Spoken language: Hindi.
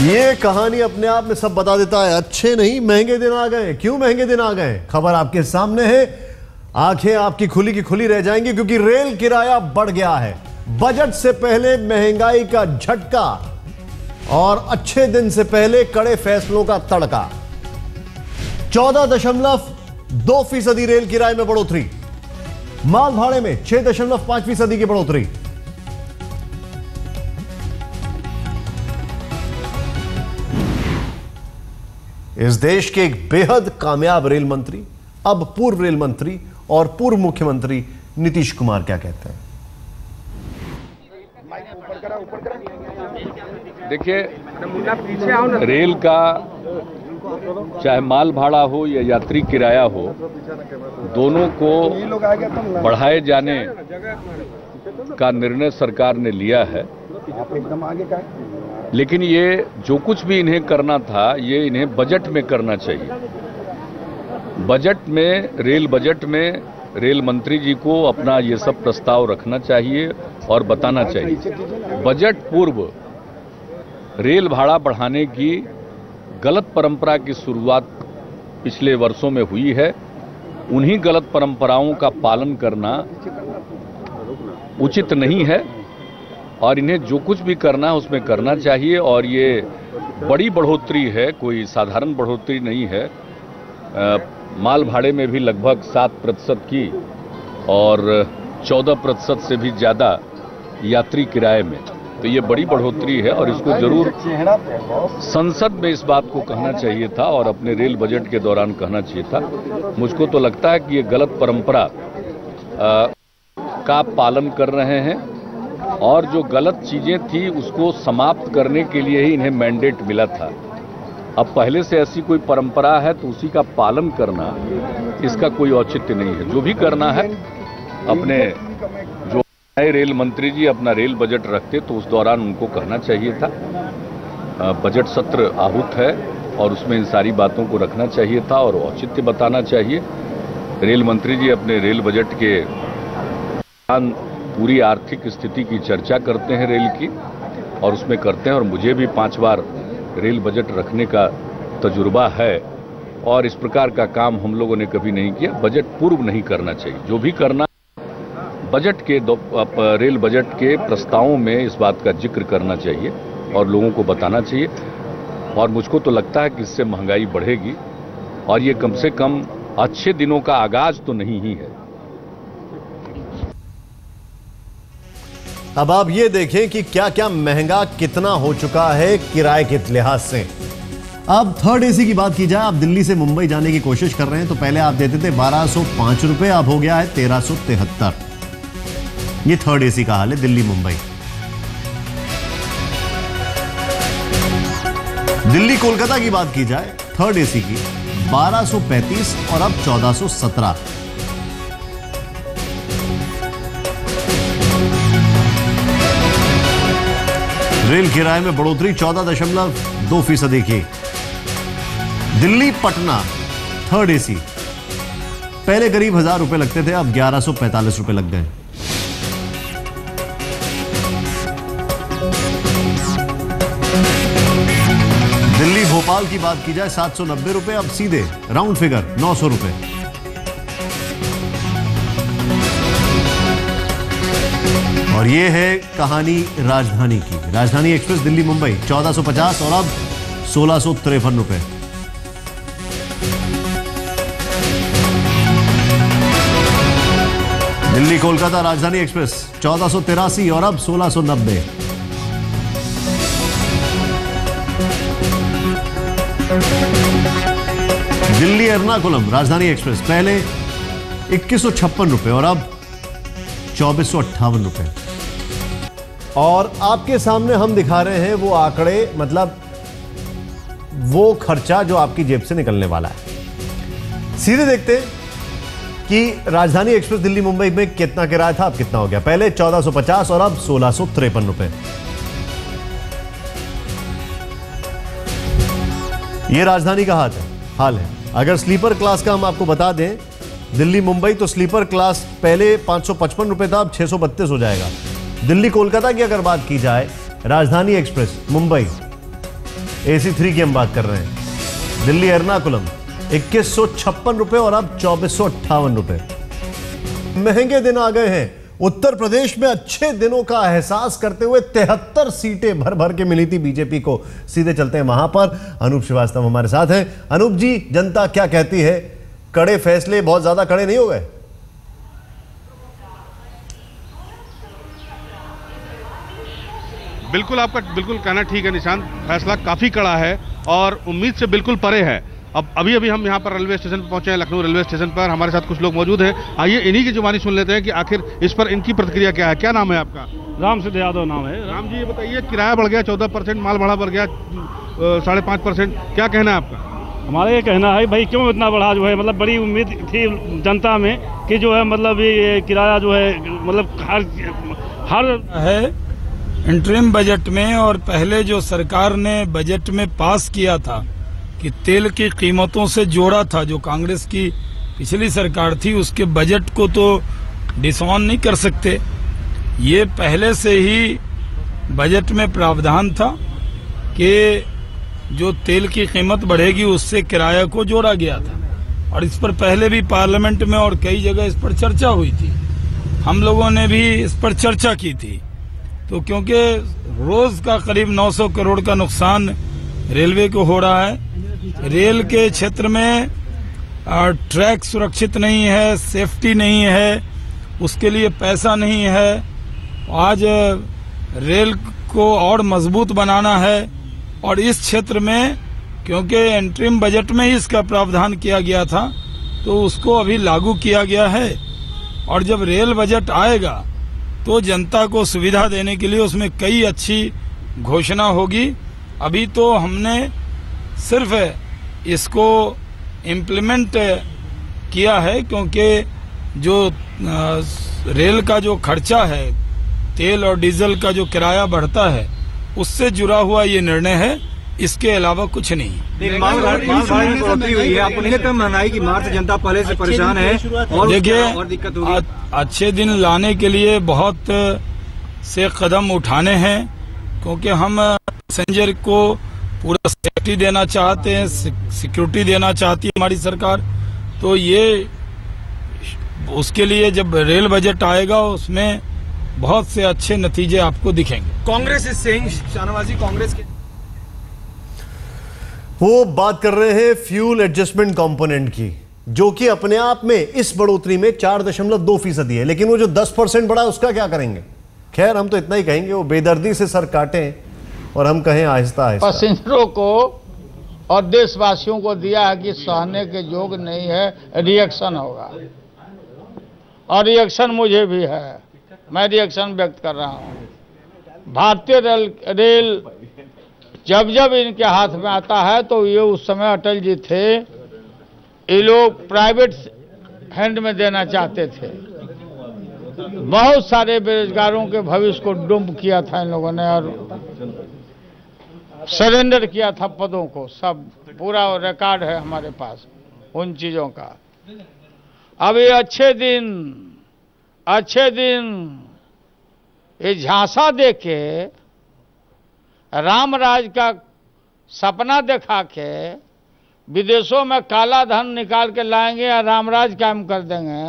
ये कहानी अपने आप में सब बता देता है। अच्छे नहीं, महंगे दिन आ गए। क्यों महंगे दिन आ गए? खबर आपके सामने है। आंखें आपकी खुली की खुली रह जाएंगी क्योंकि रेल किराया बढ़ गया है। बजट से पहले महंगाई का झटका और अच्छे दिन से पहले कड़े फैसलों का तड़का। 14.2% रेल किराए में बढ़ोतरी, माल भाड़े में 6.5% की बढ़ोतरी। इस देश के एक बेहद कामयाब रेल मंत्री, अब पूर्व रेल मंत्री और पूर्व मुख्यमंत्री नीतीश कुमार क्या कहते हैं? देखिए, रेल का चाहे माल भाड़ा हो या यात्री किराया हो, दोनों को बढ़ाए जाने का निर्णय सरकार ने लिया है। लेकिन ये जो कुछ भी इन्हें करना था, ये इन्हें बजट में करना चाहिए। बजट में, रेल बजट में रेल मंत्री जी को अपना ये सब प्रस्ताव रखना चाहिए और बताना चाहिए। बजट पूर्व रेल भाड़ा बढ़ाने की गलत परंपरा की शुरुआत पिछले वर्षों में हुई है। उन्हीं गलत परंपराओं का पालन करना उचित नहीं है और इन्हें जो कुछ भी करना है उसमें करना चाहिए। और ये बड़ी बढ़ोतरी है, कोई साधारण बढ़ोतरी नहीं है। माल भाड़े में भी लगभग 7% की और 14% से भी ज़्यादा यात्री किराए में, तो ये बड़ी बढ़ोतरी है और इसको जरूर संसद में इस बात को कहना चाहिए था और अपने रेल बजट के दौरान कहना चाहिए था। मुझको तो लगता है कि ये गलत परंपरा का पालन कर रहे हैं और जो गलत चीज़ें थी उसको समाप्त करने के लिए ही इन्हें मैंडेट मिला था। अब पहले से ऐसी कोई परंपरा है तो उसी का पालन करना, इसका कोई औचित्य नहीं है। जो भी करना है, अपने जो नए रेल मंत्री जी अपना रेल बजट रखते तो उस दौरान उनको कहना चाहिए था। बजट सत्र आहूत है और उसमें इन सारी बातों को रखना चाहिए था और औचित्य बताना चाहिए। रेल मंत्री जी अपने रेल बजट के पूरी आर्थिक स्थिति की चर्चा करते हैं रेल की, और उसमें करते हैं। और मुझे भी 5 बार रेल बजट रखने का तजुर्बा है और इस प्रकार का काम हम लोगों ने कभी नहीं किया। बजट पूर्व नहीं करना चाहिए। जो भी करना, बजट के रेल बजट के प्रस्तावों में इस बात का जिक्र करना चाहिए और लोगों को बताना चाहिए। और मुझको तो लगता है कि इससे महंगाई बढ़ेगी और ये कम से कम अच्छे दिनों का आगाज तो नहीं ही है। अब आप ये देखें कि क्या क्या महंगा कितना हो चुका है किराए के लिहाज से। अब थर्ड एसी की बात की जाए, आप दिल्ली से मुंबई जाने की कोशिश कर रहे हैं तो पहले आप देते थे 1205 रुपए, अब हो गया है 1373। ये थर्ड एसी का हाल है दिल्ली मुंबई। दिल्ली कोलकाता की बात की जाए थर्ड एसी की 1235 और अब 1417। रेल किराए में बढ़ोतरी 14.2% की। दिल्ली पटना थर्ड एसी पहले करीब 1000 रुपए लगते थे, अब 1145 रुपए लग गए। दिल्ली भोपाल की बात की जाए 790 रुपए, अब सीधे राउंड फिगर 900 रुपए। और ये है कहानी राजधानी की। राजधानी एक्सप्रेस दिल्ली मुंबई 1450 और अब 1653 रुपए। दिल्ली कोलकाता राजधानी एक्सप्रेस 1483 और अब 1690। दिल्ली एर्नाकुलम राजधानी एक्सप्रेस पहले 2156 रुपए और अब 2458 रुपए। और आपके सामने हम दिखा रहे हैं वो आंकड़े, मतलब वो खर्चा जो आपकी जेब से निकलने वाला है। सीधे देखते हैं कि राजधानी एक्सप्रेस दिल्ली मुंबई में कितना किराया था, अब कितना हो गया। पहले 1450 और अब 1653 रुपए। ये राजधानी का हाल है। अगर स्लीपर क्लास का हम आपको बता दें, दिल्ली मुंबई तो स्लीपर क्लास पहले 555 रुपए था, अब 632 हो जाएगा। दिल्ली कोलकाता की अगर बात की जाए, राजधानी एक्सप्रेस मुंबई AC3 की हम बात कर रहे हैं। दिल्ली एर्नाकुलम 2156 रुपए और अब 2458 रुपए। महंगे दिन आ गए हैं। उत्तर प्रदेश में अच्छे दिनों का एहसास करते हुए 73 सीटें भर भर के मिली थी बीजेपी को। सीधे चलते हैं वहां पर। अनूप श्रीवास्तव हमारे साथ हैं। अनूप जी, जनता क्या कहती है? कड़े फैसले बहुत ज्यादा कड़े नहीं हो गए? बिल्कुल, आपका बिल्कुल कहना ठीक है निशांत। फैसला काफ़ी कड़ा है और उम्मीद से बिल्कुल परे है। अब अभी हम यहाँ पर रेलवे स्टेशन पर पहुंचे हैं, लखनऊ रेलवे स्टेशन पर। हमारे साथ कुछ लोग मौजूद हैं। आइए इन्हीं की जुबानी सुन लेते हैं कि आखिर इस पर इनकी प्रतिक्रिया क्या है। क्या नाम है आपका? राम सिद्ध यादव नाम है। राम जी, ये बताइए, किराया बढ़ गया 14%, माल भाड़ा बढ़ गया 5.5%, क्या कहना है आपका? हमारा ये कहना है भाई, क्यों इतना बढ़ा जो है, मतलब बड़ी उम्मीद थी जनता में कि जो है मतलब ये किराया जो है मतलब हर है इंटरिम बजट में। और पहले जो सरकार ने बजट में पास किया था कि तेल की कीमतों से जोड़ा था, जो कांग्रेस की पिछली सरकार थी, उसके बजट को तो डिसऑन नहीं कर सकते। ये पहले से ही बजट में प्रावधान था कि जो तेल की कीमत बढ़ेगी उससे किराया को जोड़ा गया था। और इस पर पहले भी पार्लियामेंट में और कई जगह इस पर चर्चा हुई थी। हम लोगों ने भी इस पर चर्चा की थी। तो क्योंकि रोज का करीब 900 करोड़ का नुकसान रेलवे को हो रहा है, रेल के क्षेत्र में ट्रैक सुरक्षित नहीं है, सेफ्टी नहीं है, उसके लिए पैसा नहीं है। आज रेल को और मजबूत बनाना है और इस क्षेत्र में क्योंकि इंटरिम बजट में ही इसका प्रावधान किया गया था तो उसको अभी लागू किया गया है। और जब रेल बजट आएगा तो जनता को सुविधा देने के लिए उसमें कई अच्छी घोषणा होगी। अभी तो हमने सिर्फ इसको इम्प्लीमेंट किया है क्योंकि जो रेल का जो खर्चा है, तेल और डीजल का जो किराया बढ़ता है, उससे जुड़ा हुआ ये निर्णय है, इसके अलावा कुछ नहीं। माल भाड़ा में बढ़ोतरी हुई है, आपको नहीं मनाई कि मार्च जनता पहले से परेशान है? देखिए, अच्छे दिन लाने के लिए बहुत से कदम उठाने हैं क्योंकि हम पैसेंजर को पूरा सेफ्टी देना चाहते हैं, सिक्योरिटी देना चाहती है हमारी सरकार। तो ये उसके लिए जब रेल बजट आएगा उसमें बहुत से अच्छे नतीजे आपको दिखेंगे। कांग्रेस इज सेइंग, शाहनवाजी कांग्रेस के वो बात कर रहे हैं फ्यूल एडजस्टमेंट कंपोनेंट की, जो कि अपने आप में इस बढ़ोतरी में 4.2% है। लेकिन वो जो 10% बढ़ा उसका क्या करेंगे? खैर, हम तो इतना ही कहेंगे, वो बेदर्दी से सर काटें और हम कहें आहिस्ता आहिस्ता। पैसेंजरों को और देशवासियों को दिया है कि सहने के योग नहीं है, रिएक्शन होगा। और रिएक्शन मुझे भी है, मैं रिएक्शन व्यक्त कर रहा हूं। भारतीय रेल जब जब इनके हाथ में आता है तो ये उस समय अटल जी थे, ये लोग प्राइवेट हैंड में देना चाहते थे। बहुत सारे बेरोजगारों के भविष्य को डुम्ब किया था इन लोगों ने और सरेंडर किया था पदों को। सब पूरा रिकॉर्ड है हमारे पास उन चीजों का। अब ये अच्छे दिन ये झांसा देके, राम राज का सपना दिखा के विदेशों में काला धन निकाल के लाएंगे या रामराज कायम कर देंगे,